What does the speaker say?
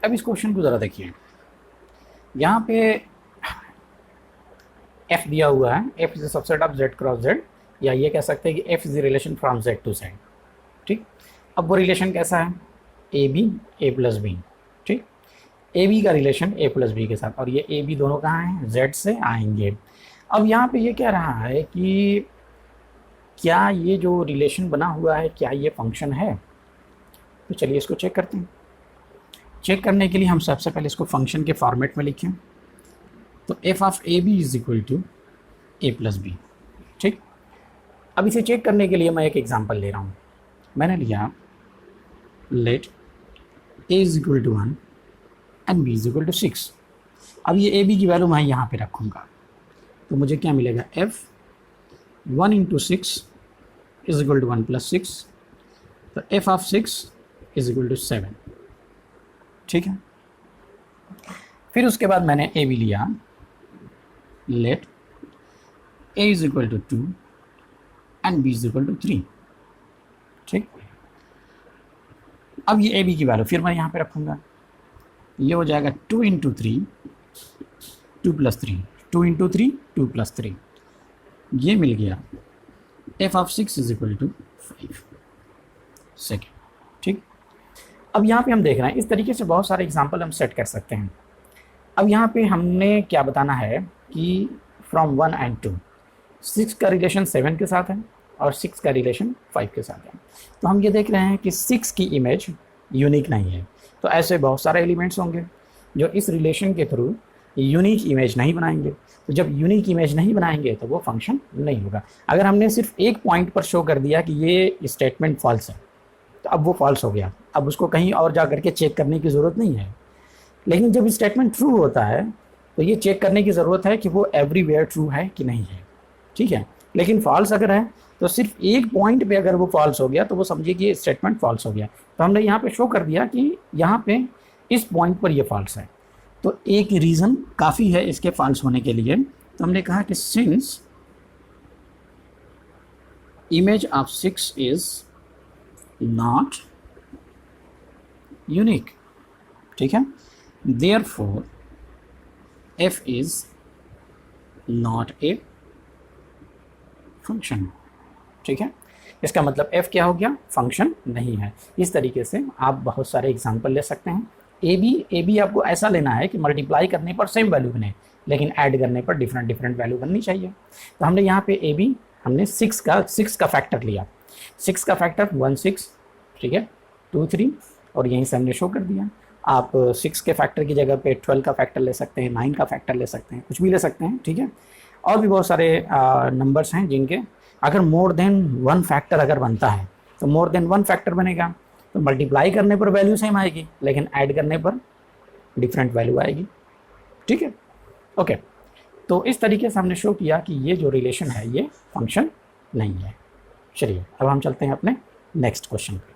अब इस क्वेश्चन को ज़रा देखिए, यहाँ पे f दिया हुआ है, f is a subset of z cross z, या ये कह सकते हैं कि f is relation from z to z। ठीक, अब वो रिलेशन कैसा है, a b a plus b. ठीक, ए बी का रिलेशन ए प्लस बी के साथ, और ये ए बी दोनों कहाँ हैं, z से आएंगे। अब यहाँ पे ये कह रहा है कि क्या ये जो रिलेशन बना हुआ है क्या ये फंक्शन है। तो चलिए इसको चेक करते हैं। चेक करने के लिए हम सबसे पहले इसको फंक्शन के फॉर्मेट में लिखें, तो f of a b is equal to a plus b. ठीक, अब इसे चेक करने के लिए मैं एक एग्जांपल ले रहा हूँ। मैंने लिया let a is equal to 1 and b is equal to 6। अब ये ए बी की वैल्यू मैं यहाँ पे रखूँगा, तो मुझे क्या मिलेगा, f 1 into 6 is equal to 1 plus 6, तो f of 6 is equal to 7। ठीक है, फिर उसके बाद मैंने ए बी लिया, let a is equal to 2 and b is equal to 3। ठीक, अब ये ए बी की वैल्यू फिर मैं यहाँ पे रखूँगा, ये हो जाएगा 2 इंटू 3 2 प्लस 3, 2 इंटू 3 2 प्लस 3, ये मिल गया f of 6 is equal to 5 second. ठीक, अब यहाँ पे हम देख रहे हैं इस तरीके से बहुत सारे एग्जांपल हम सेट कर सकते हैं। अब यहाँ पे हमने क्या बताना है कि फ्रॉम 1 एंड 2, 6 का रिलेशन 7 के साथ है और 6 का रिलेशन 5 के साथ है। तो हम ये देख रहे हैं कि 6 की इमेज यूनिक नहीं है, तो ऐसे बहुत सारे एलिमेंट्स होंगे जो इस रिलेशन के थ्रू यूनिक इमेज नहीं बनाएंगे। तो जब यूनिक इमेज नहीं बनाएंगे तो वो फंक्शन नहीं होगा। अगर हमने सिर्फ एक पॉइंट पर शो कर दिया कि ये स्टेटमेंट फॉल्स है, तो अब वो फॉल्स हो गया, अब उसको कहीं और जा करके चेक करने की ज़रूरत नहीं है। लेकिन जब स्टेटमेंट ट्रू होता है तो ये चेक करने की ज़रूरत है कि वो एवरीवेयर ट्रू है कि नहीं है। ठीक है, लेकिन फॉल्स अगर है तो सिर्फ एक पॉइंट पे अगर वो फॉल्स हो गया तो वो समझिए कि ये स्टेटमेंट फॉल्स हो गया। तो हमने यहाँ पे शो कर दिया कि यहाँ पे इस पॉइंट पर ये फॉल्स है, तो एक रीज़न काफ़ी है इसके फॉल्स होने के लिए। तो हमने कहा कि since image of 6 is not unique, ठीक है, therefore f is not a function। ठीक है, इसका मतलब f क्या हो गया, फंक्शन नहीं है। इस तरीके से आप बहुत सारे एग्जांपल ले सकते हैं। ए बी आपको ऐसा लेना है कि मल्टीप्लाई करने पर सेम वैल्यू बने, लेकिन ऐड करने पर डिफरेंट वैल्यू बननी चाहिए। तो हमने यहाँ पे ए बी हमने 6 का फैक्टर लिया, 6 का फैक्टर 1 6, ठीक है, 2 3, और यहीं से हमने शो कर दिया। आप 6 के फैक्टर की जगह पे 12 का फैक्टर ले सकते हैं, 9 का फैक्टर ले सकते हैं, कुछ भी ले सकते हैं। ठीक है, और भी बहुत सारे नंबर्स हैं जिनके अगर मोर देन 1 फैक्टर अगर बनता है तो मोर देन 1 फैक्टर बनेगा, तो मल्टीप्लाई करने पर वैल्यू सेम आएगी लेकिन ऐड करने पर डिफरेंट वैल्यू आएगी। ठीक है, ओके, तो इस तरीके से हमने शो किया कि ये जो रिलेशन है ये फंक्शन नहीं है। चलिए अब हम चलते हैं अपने नेक्स्ट क्वेश्चन पर।